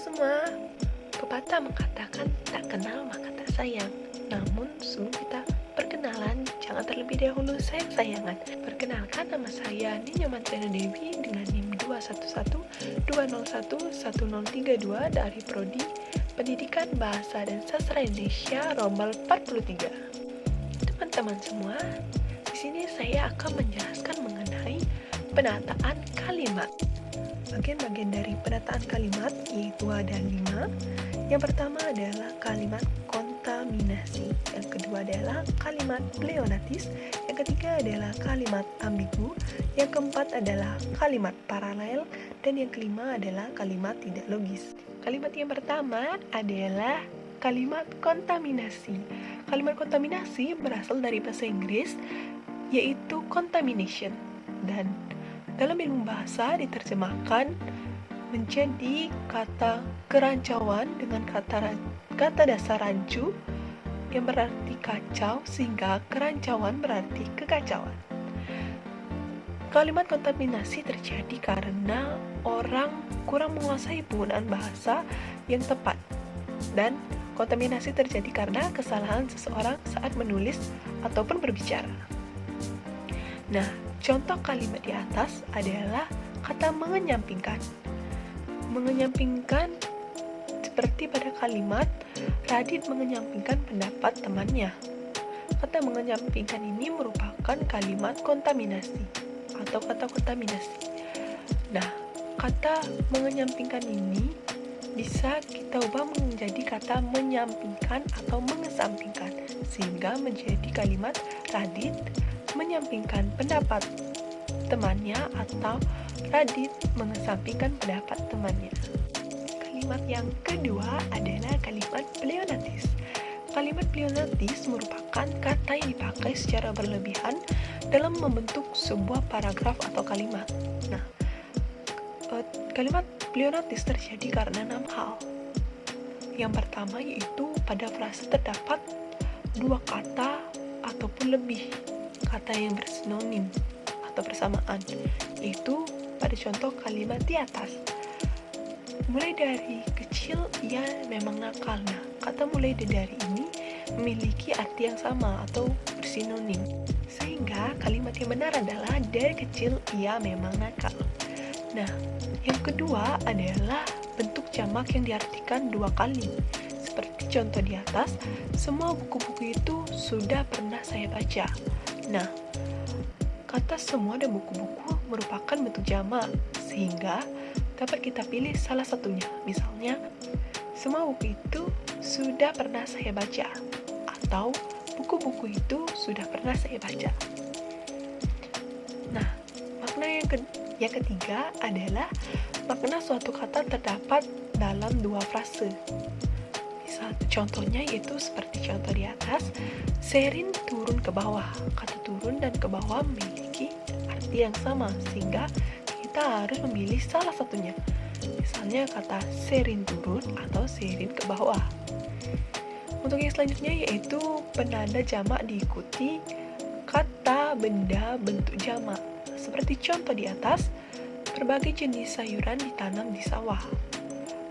semua, pepatah mengatakan tak kenal maka tak sayang. Namun sebelum kita perkenalan, jangan terlebih dahulu sayang-sayangan. Perkenalkan, nama saya Ninya Mantrena Dewi dengan NIM 211-201-1032 dari Prodi Pendidikan Bahasa dan Sastra Indonesia Rombel 43. Teman-teman semua, di sini saya akan menjelaskan mengenai penataan kalimat. Bagian-bagian dari penataan kalimat yaitu ada 5. Yang pertama adalah kalimat kontaminasi, yang kedua adalah kalimat pleonatis, yang ketiga adalah kalimat ambigu, yang keempat adalah kalimat paralel, dan yang kelima adalah kalimat tidak logis. Kalimat yang pertama adalah kalimat kontaminasi. Kalimat kontaminasi berasal dari bahasa Inggris yaitu contamination, dan dalam ilmu bahasa diterjemahkan menjadi kata kerancauan dengan kata dasar rancu yang berarti kacau, sehingga kerancauan berarti kekacauan. Kalimat kontaminasi terjadi karena orang kurang menguasai penggunaan bahasa yang tepat, dan kontaminasi terjadi karena kesalahan seseorang saat menulis ataupun berbicara. Nah, contoh kalimat di atas adalah kata mengenyampingkan. Mengenyampingkan seperti pada kalimat Radit mengenyampingkan pendapat temannya. Kata mengenyampingkan ini merupakan kalimat kontaminasi atau kata kontaminasi. Nah, kata mengenyampingkan ini bisa kita ubah menjadi kata menyampingkan atau mengesampingkan, sehingga menjadi kalimat Radit menyampingkan pendapat temannya atau Radit mengesampingkan pendapat temannya. Kalimat yang kedua adalah kalimat pleonatis. Kalimat pleonatis merupakan kata yang dipakai secara berlebihan dalam membentuk sebuah paragraf atau kalimat. Nah, kalimat pleonatis terjadi karena 6 hal. Yang pertama yaitu pada frase terdapat 2 kata ataupun lebih kata yang bersinonim atau bersamaan, yaitu pada contoh kalimat di atas. Mulai dari kecil ia memang nakal. Nah, kata mulai dari ini memiliki arti yang sama atau bersinonim, sehingga kalimat yang benar adalah dari kecil ia memang nakal. Nah, yang kedua adalah bentuk jamak yang diartikan 2 kali. Seperti contoh di atas, semua buku-buku itu sudah pernah saya baca. Nah, kata semua dan buku-buku merupakan bentuk jamak, sehingga dapat kita pilih salah satunya. Misalnya, semua buku itu sudah pernah saya baca, atau buku-buku itu sudah pernah saya baca. Nah, makna yang ketiga adalah makna suatu kata terdapat dalam 2 frase. Contohnya yaitu seperti contoh di atas, Sherin turun ke bawah. Kata turun dan ke bawah memiliki arti yang sama, sehingga kita harus memilih salah satunya. Misalnya kata Sherin turun atau Sherin ke bawah. Untuk yang selanjutnya yaitu penanda jamak diikuti kata benda bentuk jamak. Seperti contoh di atas, berbagai jenis sayuran ditanam di sawah.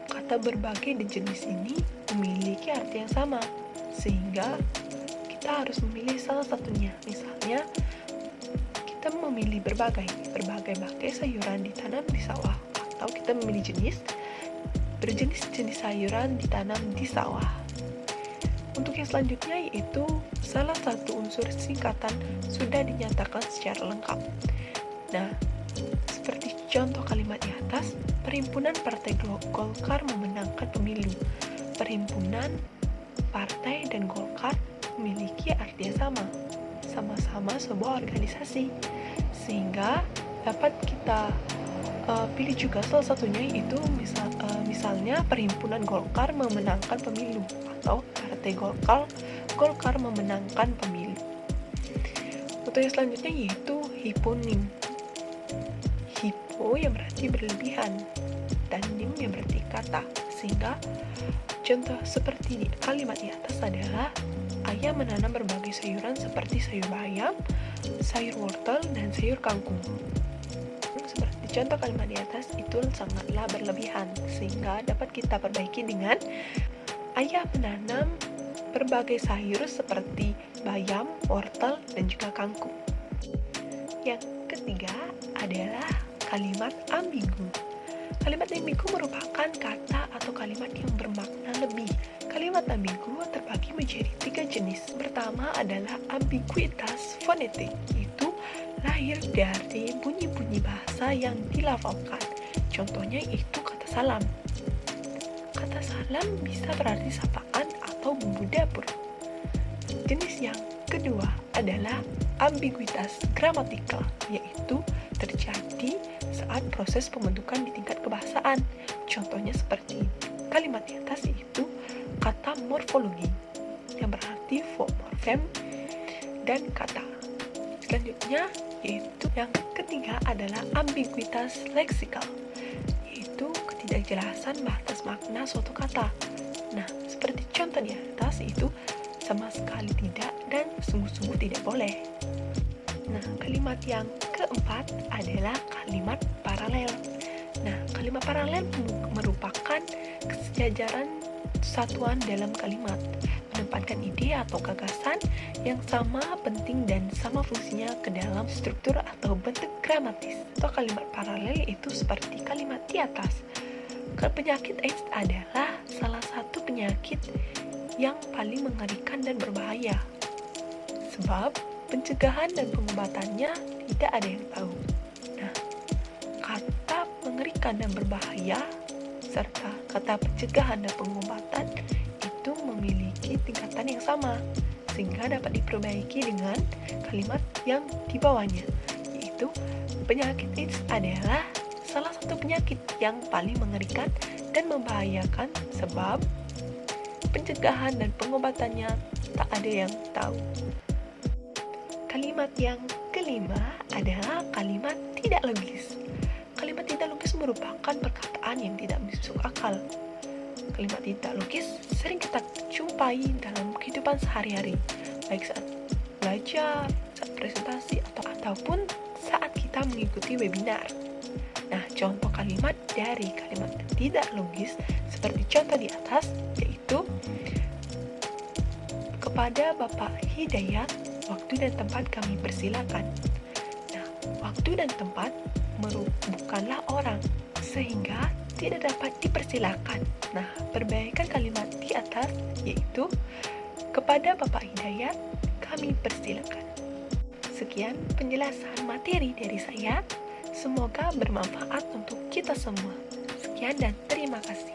Kata berbagai dan jenis ini memiliki arti yang sama, sehingga kita harus memilih salah satunya. Misalnya, kita memilih berbagai sayuran ditanam di sawah, atau kita memilih berjenis-jenis sayuran ditanam di sawah. Untuk yang selanjutnya yaitu salah satu unsur singkatan sudah dinyatakan secara lengkap. Nah, seperti contoh kalimat di atas, Perhimpunan Partai Golkar memenangkan pemilu. Perhimpunan, partai, dan Golkar memiliki arti yang sama-sama sebuah organisasi, sehingga dapat kita pilih juga salah satunya, yaitu misalnya Perhimpunan Golkar memenangkan pemilu, atau Partai Golkar memenangkan pemilu. Untuk yang selanjutnya yaitu hiponim. Hipo yang berarti berlebihan, dan nim yang berarti kata, sehingga contoh seperti di kalimat di atas adalah ayah menanam berbagai sayuran seperti sayur bayam, sayur wortel, dan sayur kangkung. Seperti contoh kalimat di atas itu sangatlah berlebihan, sehingga dapat kita perbaiki dengan ayah menanam berbagai sayur seperti bayam, wortel, dan juga kangkung. Yang ketiga adalah kalimat ambigu. Kalimat ambigu merupakan kata atau kalimat yang bermakna lebih. Kalimat ambigu terbagi menjadi 3 jenis. Pertama adalah ambiguitas fonetik, itu lahir dari bunyi-bunyi bahasa yang dilafalkan. Contohnya itu kata salam. Kata salam bisa berarti sapaan atau bumbu dapur. Jenis yang kedua adalah ambiguitas gramatikal, yaitu terjadi saat proses pembentukan di tingkat kebahasaan. Contohnya seperti kalimat di atas, yaitu kata morfologi yang berarti morfem dan kata. Selanjutnya yaitu yang ketiga adalah ambiguitas leksikal, yaitu ketidakjelasan batas makna suatu kata. Nah, seperti contoh di atas itu sama sekali tidak dan sungguh-sungguh tidak boleh. Nah, kalimat yang keempat adalah kalimat paralel. Nah, kalimat paralel merupakan kesejajaran satuan dalam kalimat, menempatkan ide atau gagasan yang sama penting dan sama fungsinya ke dalam struktur atau bentuk gramatis. Atau kalimat paralel itu seperti kalimat di atas. Penyakit AIDS adalah salah satu penyakit yang paling mengerikan dan berbahaya, sebab pencegahan dan pengobatannya tidak ada yang tahu. Nah, kata mengerikan dan berbahaya serta kata pencegahan dan pengobatan itu memiliki tingkatan yang sama, sehingga dapat diperbaiki dengan kalimat yang di bawahnya, yaitu penyakit AIDS adalah salah satu penyakit yang paling mengerikan dan membahayakan, sebab pencegahan dan pengobatannya tak ada yang tahu. Kalimat yang kelima adalah kalimat tidak logis. Kalimat tidak logis merupakan perkataan yang tidak masuk akal. Kalimat tidak logis sering kita jumpai dalam kehidupan sehari-hari, baik saat belajar, saat presentasi, ataupun saat kita mengikuti webinar. Nah, contoh kalimat dari kalimat tidak logis seperti contoh di atas, yaitu kepada Bapak Hidayat, waktu dan tempat kami persilakan. Nah, waktu dan tempat bukanlah orang, sehingga tidak dapat dipersilakan. Nah, perbaikan kalimat di atas yaitu kepada Bapak Hidayat kami persilakan. Sekian penjelasan materi dari saya. Semoga bermanfaat untuk kita semua. Sekian dan terima kasih.